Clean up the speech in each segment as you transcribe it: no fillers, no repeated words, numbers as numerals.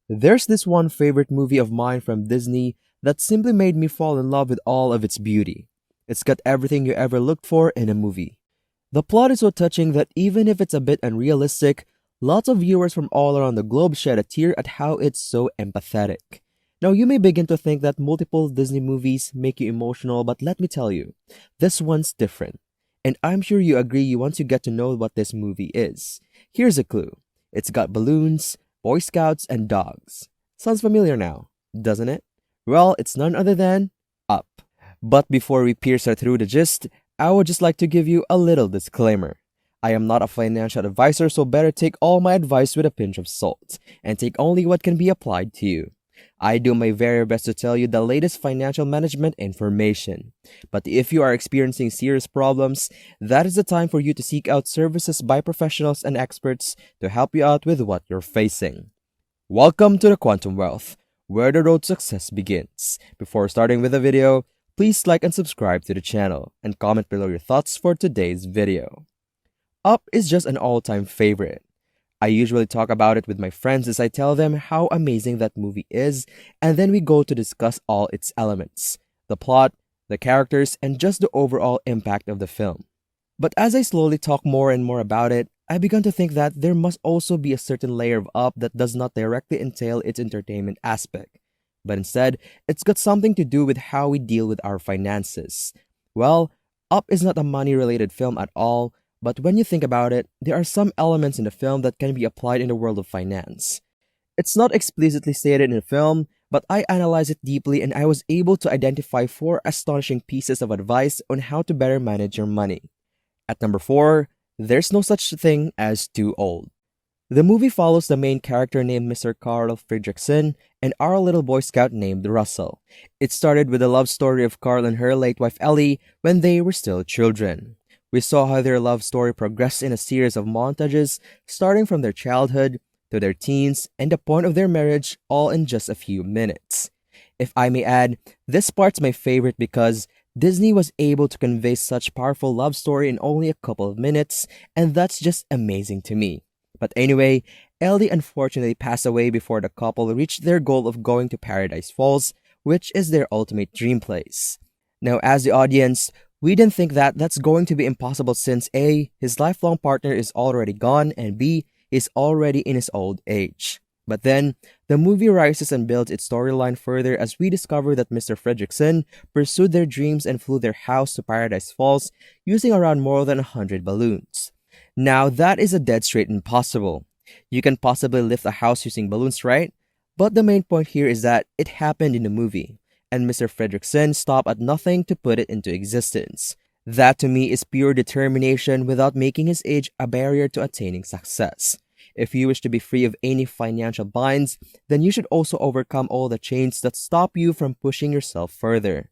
There's this one favorite movie of mine from Disney that simply made me fall in love with all of its beauty. It's got everything you ever looked for in a movie. The plot is so touching that even if it's a bit unrealistic, lots of viewers from all around the globe shed a tear at how it's so empathetic. Now, you may begin to think that multiple Disney movies make you emotional, but let me tell you, this one's different. And I'm sure you agree once you get to know what this movie is. Here's a clue: it's got balloons, Boy Scouts, and dogs. Sounds familiar now, doesn't it? Well, it's none other than Up. But before we pierce through the gist, I would just like to give you a little disclaimer. I am not a financial advisor, so better take all my advice with a pinch of salt and take only what can be applied to you. I do my very best to tell you the latest financial management information. But if you are experiencing serious problems, that is the time for you to seek out services by professionals and experts to help you out with what you're facing. Welcome to the Quantum Wealth, where the road to success begins. Before starting with the video, please like and subscribe to the channel and comment below your thoughts for today's video. Up is just an all-time favorite. I usually talk about it with my friends as I tell them how amazing that movie is, and then we go to discuss all its elements, the plot, the characters, and just the overall impact of the film. But as I slowly talk more and more about it, I began to think that there must also be a certain layer of Up that does not directly entail its entertainment aspect, but instead, it's got something to do with how we deal with our finances. Well, Up is not a money-related film at all, but when you think about it, there are some elements in the film that can be applied in the world of finance. It's not explicitly stated in the film, but I analyzed it deeply and I was able to identify 4 astonishing pieces of advice on how to better manage your money. At number 4, there's no such thing as too old. The movie follows the main character named Mr. Carl Fredrickson and our little Boy Scout named Russell. It started with the love story of Carl and her late wife Ellie when they were still children. We saw how their love story progressed in a series of montages, starting from their childhood to their teens and the point of their marriage, all in just a few minutes. If I may add, this part's my favorite because Disney was able to convey such powerful love story in only a couple of minutes, and that's just amazing to me. But anyway, Ellie unfortunately passed away before the couple reached their goal of going to Paradise Falls, which is their ultimate dream place. Now, as the audience, we didn't think that that's going to be impossible since A, his lifelong partner is already gone, and B, he's already in his old age. But then, the movie rises and builds its storyline further as we discover that Mr. Fredrickson pursued their dreams and flew their house to Paradise Falls using around more than 100 balloons. Now, that is a dead straight impossible. You can possibly lift a house using balloons, right? But the main point here is that it happened in the movie, and Mr. Fredrickson stopped at nothing to put it into existence. That to me is pure determination without making his age a barrier to attaining success. If you wish to be free of any financial binds, then you should also overcome all the chains that stop you from pushing yourself further.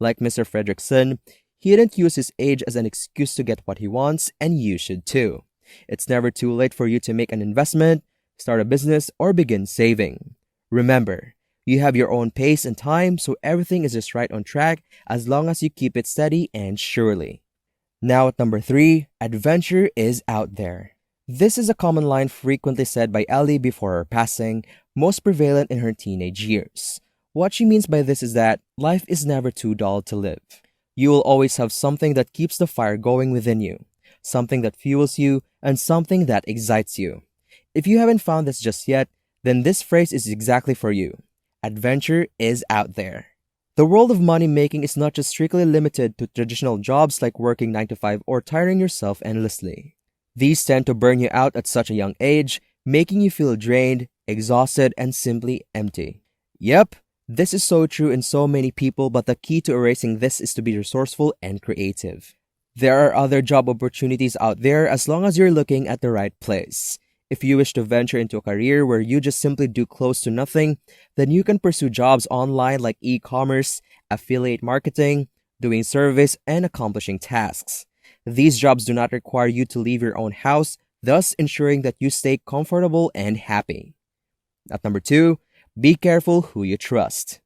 Like Mr. Fredrickson, he didn't use his age as an excuse to get what he wants, and you should too. It's never too late for you to make an investment, start a business, or begin saving. Remember, you have your own pace and time, so everything is just right on track as long as you keep it steady and surely. Now at number 3, adventure is out there. This is a common line frequently said by Ellie before her passing, most prevalent in her teenage years. What she means by this is that life is never too dull to live. You will always have something that keeps the fire going within you, something that fuels you, and something that excites you. If you haven't found this just yet, then this phrase is exactly for you. Adventure is out there. The world of money making is not just strictly limited to traditional jobs like working 9 to 5 or tiring yourself endlessly. These tend to burn you out at such a young age, making you feel drained, exhausted, and simply empty. Yep, this is so true in so many people, but the key to erasing this is to be resourceful and creative. There are other job opportunities out there as long as you're looking at the right place. If you wish to venture into a career where you just simply do close to nothing, then you can pursue jobs online like e-commerce, affiliate marketing, doing service, and accomplishing tasks. These jobs do not require you to leave your own house, thus ensuring that you stay comfortable and happy. At number 2, be careful who you trust.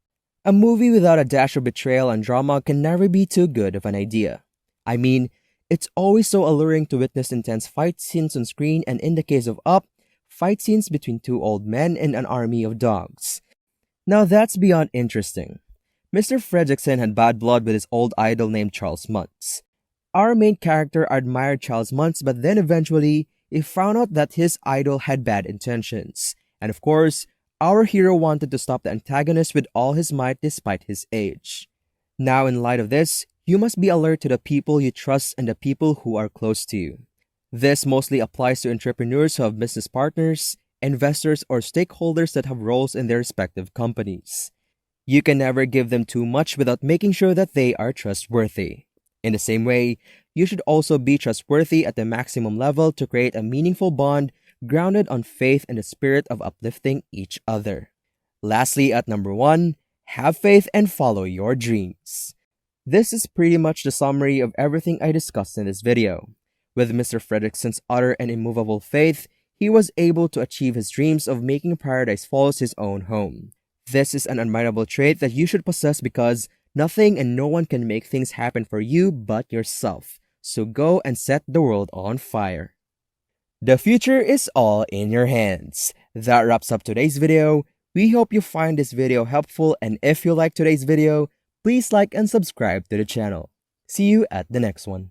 A movie without a dash of betrayal and drama can never be too good of an idea. I mean, it's always so alluring to witness intense fight scenes on screen, and in the case of Up, fight scenes between two old men and an army of dogs. Now that's beyond interesting. Mr. Fredrickson had bad blood with his old idol named Charles Muntz. Our main character admired Charles Muntz, but then eventually he found out that his idol had bad intentions. And of course, our hero wanted to stop the antagonist with all his might despite his age. Now, in light of this, you must be alert to the people you trust and the people who are close to you. This mostly applies to entrepreneurs who have business partners, investors, or stakeholders that have roles in their respective companies. You can never give them too much without making sure that they are trustworthy. In the same way, you should also be trustworthy at the maximum level to create a meaningful bond grounded on faith and the spirit of uplifting each other. Lastly, at number 1, have faith and follow your dreams. This is pretty much the summary of everything I discussed in this video. With Mr. Fredrickson's utter and immovable faith, he was able to achieve his dreams of making Paradise Falls his own home. This is an admirable trait that you should possess because nothing and no one can make things happen for you but yourself. So go and set the world on fire. The future is all in your hands. That wraps up today's video. We hope you find this video helpful, and if you like today's video, please like and subscribe to the channel. See you at the next one.